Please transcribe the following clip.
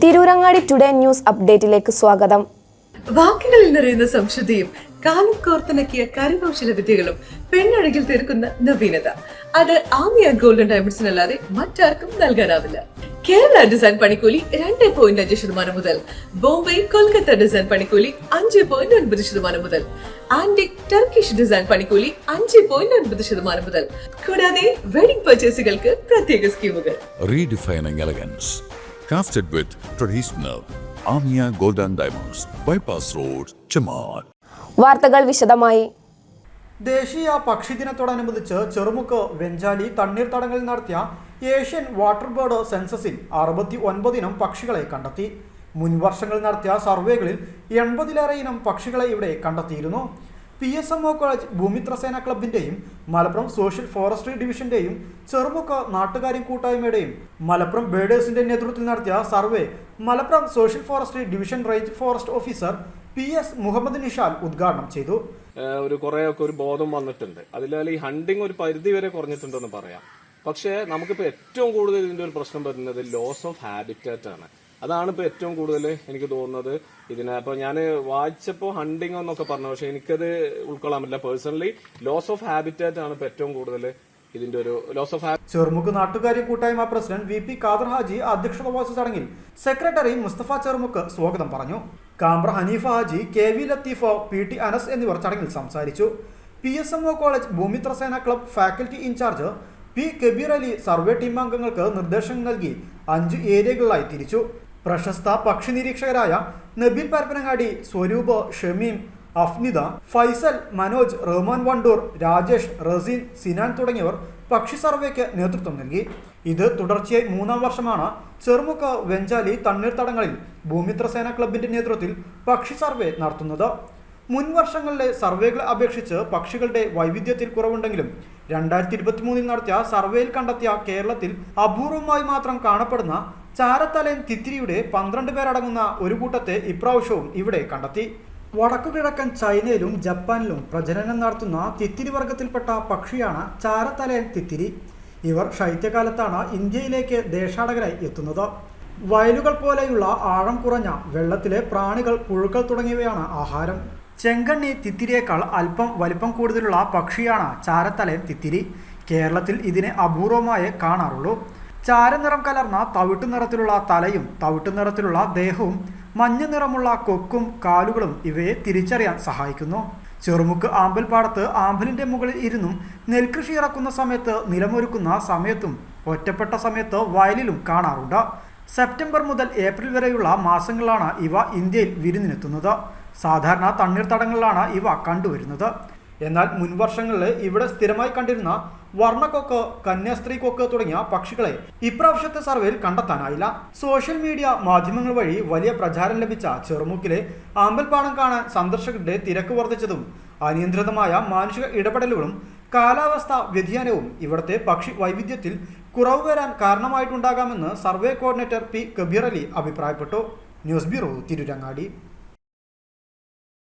Tirurangadi today news അപ്ഡേറ്റിലേക്ക് സ്വാഗതം. വാക്കുകളിൽ നിറയുന്ന സംശുദ്ധിയും കാലം കോർത്തിണക്കിയ കരകൗശല വിദ്യകളും പെണ്ണഴകിൽ തീർക്കുന്ന നവീനത അത് ആമിയ ഗോൾഡൻ ഡയമണ്ട്സിനല്ലാതെ മറ്റാർക്കും നൽകാനാവില്ല. കേരള ഡിസൈൻ പണിക്കൂലി 2.5% മുതൽ, ബോംബെ കൊൽക്കത്ത ഡിസൈൻ പണിക്കൂലി 5.9% മുതൽ, ആന്റിക് ടർക്കിഷ് ഡിസൈൻ പണിക്കൂലി 5.9% മുതൽ, കൂടാതെ വെഡിംഗ് പർച്ചേസുകൾക്ക് പ്രത്യേക സ്കീമുകൾ. Redefining elegance, crafted with traditional Amia Golden Diamonds, Bypass Road, Chaman. വാർത്തകൾ വിശദമായി. ദേശീയ പക്ഷിദിനത്തോടനുബന്ധിച്ച് ചെറുമുക്ക് വെഞ്ചാലി തണ്ണീർത്തടങ്ങളിൽ നടത്തിയ ഏഷ്യൻ വാട്ടർ ബേർഡ് സെൻസസിൽ 69 ഇനം പക്ഷികളെ കണ്ടെത്തി. മുൻ വർഷങ്ങളിൽ നടത്തിയ സർവേകളിൽ 80-ലേറെ ഇനം പക്ഷികളെ ഇവിടെ കണ്ടെത്തിയിരുന്നു. PSMO കോളേജ് ഭൂമിത്രസേന ക്ലബിന്റെയും മലപ്പുറം സോഷ്യൽ ഫോറസ്ട്രി ഡിവിഷന്റെയും ചെറുമുക്ക് നാട്ടുകാര്യം കൂട്ടായ്മയുടെയും മലപ്പുറം ബേഡേഴ്സിന്റെ നേതൃത്വത്തിൽ നടത്തിയ survey Malappuram social forestry division range forest officer PS Muhammad Nishal ഉദ്ഘാടനം ചെയ്തു. ഒരു ബോധം വന്നിട്ടുണ്ട്. അതിനാൽ ഈ ഹണ്ടിങ് ഒരു പരിധി വരെ കുറഞ്ഞിട്ടുണ്ടെന്ന് പറയാം. പക്ഷേ നമുക്കിപ്പോൾ ഏറ്റവും കൂടുതൽ ഇതിന്റെ ഒരു പ്രശ്നം വരുന്നത് ലോസ് ഓഫ് ഹാബിറ്റാറ്റ് ആണ്. അതാണ് ഇപ്പോൾ ഏറ്റവും കൂടുതൽ എനിക്ക് തോന്നുന്നത്. ഇപ്പോൾ ഞാൻ വായിച്ചപ്പോൾ ഹണ്ടിങ് എന്നൊക്കെ പറഞ്ഞു, പക്ഷെ എനിക്കത് ഉൾക്കൊള്ളാൻ പറ്റില്ല. പേഴ്സണലി ലോസ് ഓഫ് ഹാബിറ്റാറ്റ് ആണ് ഇപ്പോൾ ഏറ്റവും കൂടുതൽ ഇതിന്റെ ഒരു ലോസ് ഓഫ് ഹാബിറ്റ്. ചെറുമുക്ക് നാട്ടുകാര്യ കൂട്ടായ്മ പ്രസിഡന്റ് VP ഖാദർ ഹാജി അധ്യക്ഷത വഹിച്ച ചടങ്ങിൽ സെക്രട്ടറി മുസ്തഫ ചെറുമുക്ക് സ്വാഗതം പറഞ്ഞു. കാമ്പ്ര ഹനീഫ ഹാജി, KV ലത്തീഫ്, PT അനസ് എന്നിവർ ചടങ്ങിൽ സംസാരിച്ചു. PSMO college Bhoomithrasena club faculty in charge P Kabeer Ali survey team അംഗങ്ങൾക്ക് നിർദ്ദേശങ്ങൾ നൽകി 5 ഏരിയകളിലായി തിരിച്ചു. പ്രശസ്ത പക്ഷി നിരീക്ഷകരായ നബീൽ പരപ്പനങ്ങാടി, സ്വരൂപ്, ഷമീം, അഫ്നിദ, ഫൈസൽ, മനോജ്, റഹ്മാൻ വണ്ടൂർ, രാജേഷ്, റസീൻ, സിനാൻ തുടങ്ങിയവർ പക്ഷി സർവേക്ക് നേതൃത്വം നൽകി. ഇത് തുടർച്ചയായി 3-ാം വർഷമാണ് ചെറുമുക്ക് വെഞ്ചാലി തണ്ണീർത്തടങ്ങളിൽ ഭൂമിത്രസേന ക്ലബിന്റെ നേതൃത്വത്തിൽ പക്ഷി സർവേ നടത്തുന്നത്. മുൻ വർഷങ്ങളിലെ സർവേകളെ അപേക്ഷിച്ച് പക്ഷികളുടെ വൈവിധ്യത്തിൽ കുറവുണ്ടെങ്കിലും 2023 നടത്തിയ സർവേയിൽ കണ്ടെത്തിയ കേരളത്തിൽ അപൂർവമായി മാത്രം കാണപ്പെടുന്ന ചാരത്തലയൻ തിത്തിരിയുടെ 12 പേരടങ്ങുന്ന ഒരു കൂട്ടത്തെ ഇപ്രാവശ്യവും ഇവിടെ കണ്ടെത്തി. വടക്കുകിഴക്കൻ ചൈനയിലും ജപ്പാനിലും പ്രജനനം നടത്തുന്ന തിത്തിരി വർഗത്തിൽപ്പെട്ട പക്ഷിയാണ് ചാരത്തലയൻ തിത്തിരി. ഇവർ ശൈത്യകാലത്താണ് ഇന്ത്യയിലേക്ക് ദേശാടകരായി എത്തുന്നത്. വയലുകൾ പോലെയുള്ള ആഴം കുറഞ്ഞ വെള്ളത്തിലെ പ്രാണികൾ, പുഴുക്കൾ തുടങ്ങിയവയാണ് ആഹാരം. ചെങ്കണ്ണി തിത്തിരിയേക്കാൾ അല്പം വലിപ്പം കൂടുതലുള്ള പക്ഷിയാണ് ചാരത്തലയൻ തിത്തിരി. കേരളത്തിൽ ഇതിനെ അപൂർവമായേ കാണാറുള്ളൂ. ചാരനിറം കലർന്ന തവിട്ടു നിറത്തിലുള്ള തലയും തവിട്ടു നിറത്തിലുള്ള ദേഹവും മഞ്ഞ നിറമുള്ള കൊക്കും കാലുകളും ഇവയെ തിരിച്ചറിയാൻ സഹായിക്കുന്നു. ചെറുമുക്ക് ആമ്പൽപ്പാടത്ത് ആമ്പലിന്റെ മുകളിൽ ഇരുന്നും നെൽകൃഷി ഇറക്കുന്ന സമയത്ത് നിലമൊരുക്കുന്ന സമയത്തും ഒറ്റപ്പെട്ട സമയത്ത് വയലിലും കാണാറുണ്ട്. സെപ്റ്റംബർ മുതൽ ഏപ്രിൽ വരെയുള്ള മാസങ്ങളിലാണ് ഇവ ഇന്ത്യയിൽ വിരുന്നിനെത്തുന്നത്. സാധാരണ തണ്ണീർത്തടങ്ങളിലാണ് ഇവ കണ്ടുവരുന്നത്. എന്നാൽ മുൻവർഷങ്ങളിൽ ഇവിടെ സ്ഥിരമായി കണ്ടിരുന്ന വർണ്ണക്കൊക്ക്, കന്യാസ്ത്രീ കൊക്ക് തുടങ്ങിയ പക്ഷികളെ ഇപ്രാവശ്യത്തെ സർവേയിൽ കണ്ടെത്താനായില്ല. സോഷ്യൽ മീഡിയ മാധ്യമങ്ങൾ വഴി വലിയ പ്രചാരം ലഭിച്ച ചെറുമുക്കിലെ ആമ്പൽപ്പാടം കാണാൻ സന്ദർശകരുടെ തിരക്ക് വർദ്ധിച്ചതും അനിയന്ത്രിതമായ മാനുഷിക ഇടപെടലുകളും കാലാവസ്ഥാ വ്യതിയാനവും ഇവിടുത്തെ പക്ഷി വൈവിധ്യത്തിൽ കുറവ് വരാൻ കാരണമായിട്ടുണ്ടാകാമെന്ന് survey coordinator P Kabeer Ali അഭിപ്രായപ്പെട്ടു. News bureau, Tirurangadi.